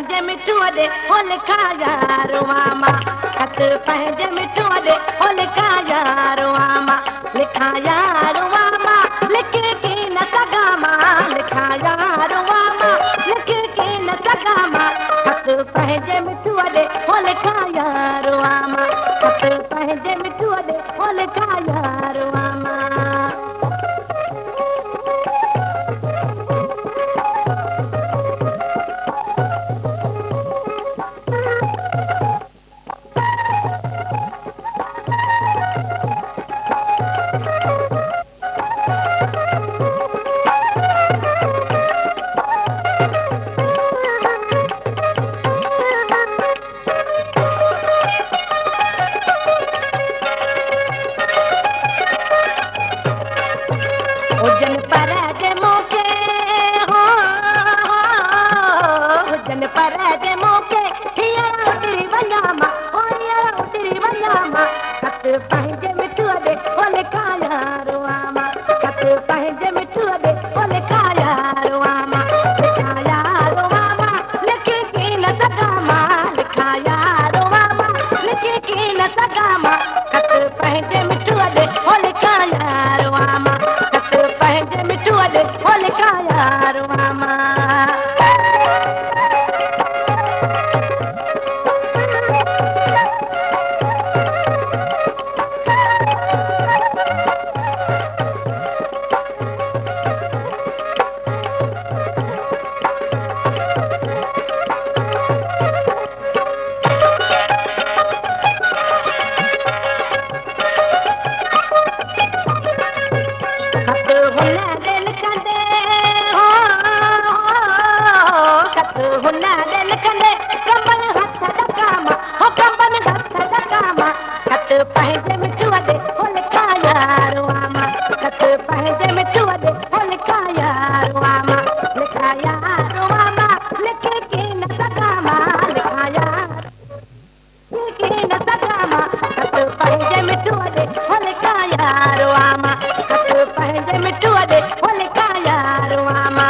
पंहिंजे मिठूअ ॾे हो लिखा यारो मां ख़त पंहिंजे मिठूअ ॾे हो लिखा यारो मां लिखा यारो मां लिख के न सघां मां लिखा यारो मां लिख के न सघां मां ख़त पंहिंजे मिठूअ ॾे हो लिखा यारो मां ख़त पंहिंजे मिठूअ ॾे हो लिखा यारो मां हुजन पर जे मौके हो हुजन पर जे मौके हींअर उतरी वञा मां हो हींअर उतरी वञा मां ख़त पंहिंजे मिठूअ ॾे हो लिखा यारो मां ख़त पंहिंजे मिठूअ ॾे हो लिखा यारो मां लिखा यारो मां लिख के न सघां मां लिखा यारो मां लिख के न सघां मां ख़त पंहिंजे मिठूअ ॾे हो लिखा यारो मां ख़त पंहिंजे मिठूअ ॾे हो लिखा यारो मां ख़त हुन ॾे लिखंदे हो ख़त हुन ॾे लिखंदे कंबन हथ ॾका मां हो कंबन हथ ॾका मां ख़त पंहिंजे मिठूअ ॾे हो लिखा यारो मां ख़त पंहिंजे मिठूअ ॾे हो लिखा यारो मां लिखा यारो मां लिख के न सघां मां लिखा यारो के न सघां मां ख़त पंहिंजे मिठूअ ॾे हो लिखा यारो मां ख़त पंहिंजे मिठूअ ॾे हो लिखा यारो मां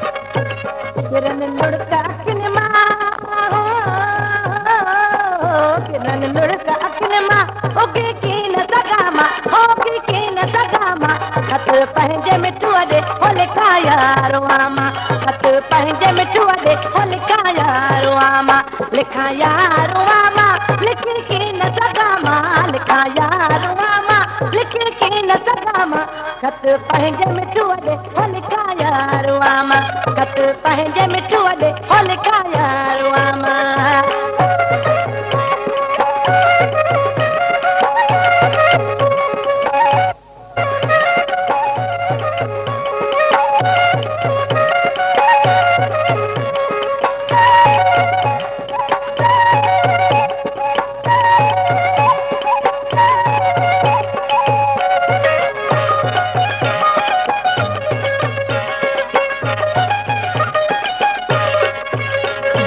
किरन लुढ़क अखियुनि मां हो किरन लुढ़क अखियुनि मां उगे की न सघां मां उगे की न सघां मां ख़त पंहिंजे मिठूअ ॾे हो लिखा यारो मां ख़त पंहिंजे मिठूअ ॾे हो लिखा यारो मां लिखा यारो मां लिख के न सघां मां लिखा यारो मां लिख के न सघां मां ख़त पंहिंजे मिठूअ ॾे हो लिखा यारो मां ख़त पंहिंजे मिठूअ ॾे हो लिखा यारो मां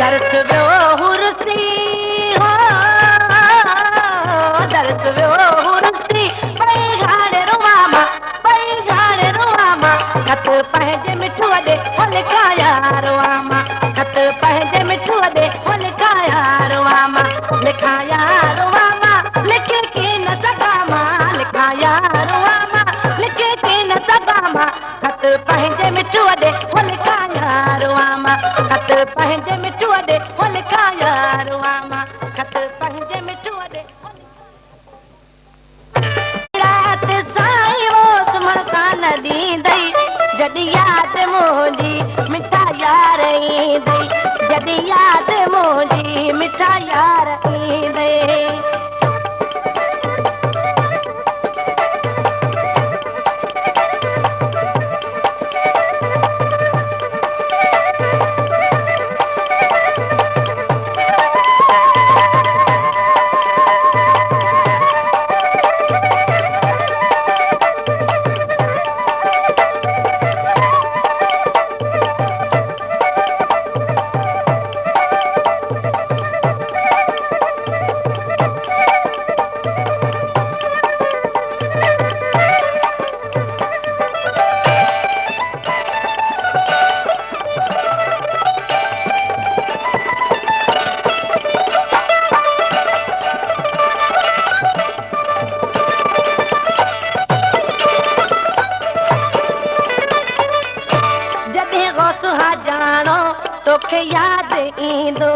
दर्द वियो हुरसी हो दर्द वियो हुरसी पई हाणे रुवां मां ख़त पंहिंजे मिठूअ ॾे हो लिखा यारो मां ख़त पंहिंजे मिठूअ ॾे हो लिखा यारो मां लिखा यारो मां लिख के न सघां मां लिखा यारो मां लिख के न सघां मां ख़त पंहिंजे मिठूअ ॾे हो लिखा यारो मां ख़त पंहिंजे मिठूअ ॾे हो लिखा यारो मां ख़त पंहिंजे मिठूअ ॾे रात साईं वो सुम्हण कान ॾींदई जॾहिं यादि मुंहिंजी मिठा यार ईंदई जॾहिं यादि मुंहिंजी मिठा यार ईंदई तोखे यादि ईंदो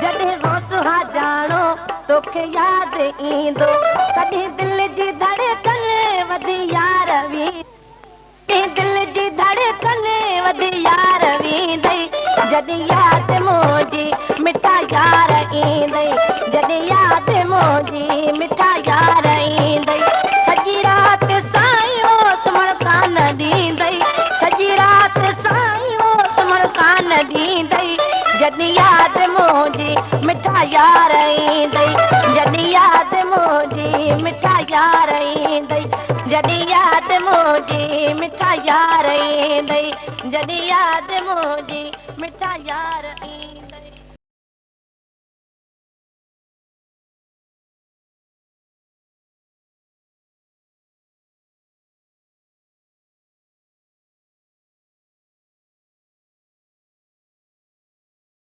जॾहिं गौसुहा जाणो तोखे यादि ईंदो कॾहिं दिलि जी धड़कन वधी यार वींदई दिलि जी धड़कन वधी यार वींदई जॾहिं यादि मुंहिंजी मिठा यार ईंदई जॾहिं यादि मुंहिंजी मिठा यार ईंदई सॼी राति साईं सुम्हण कान ॾींदई सॼी राति साईं सुम्हण कान ॾींदई जॾहिं यादि मुंहिंजी मिठा यार ईंदई जॾहिं यादि मुंहिंजी मिठा यार ईंदई जॾहिं यादि मुंहिंजी मिठा यार ईंदई जॾहिं यादि मुंहिंजी मिठा यार ईंदई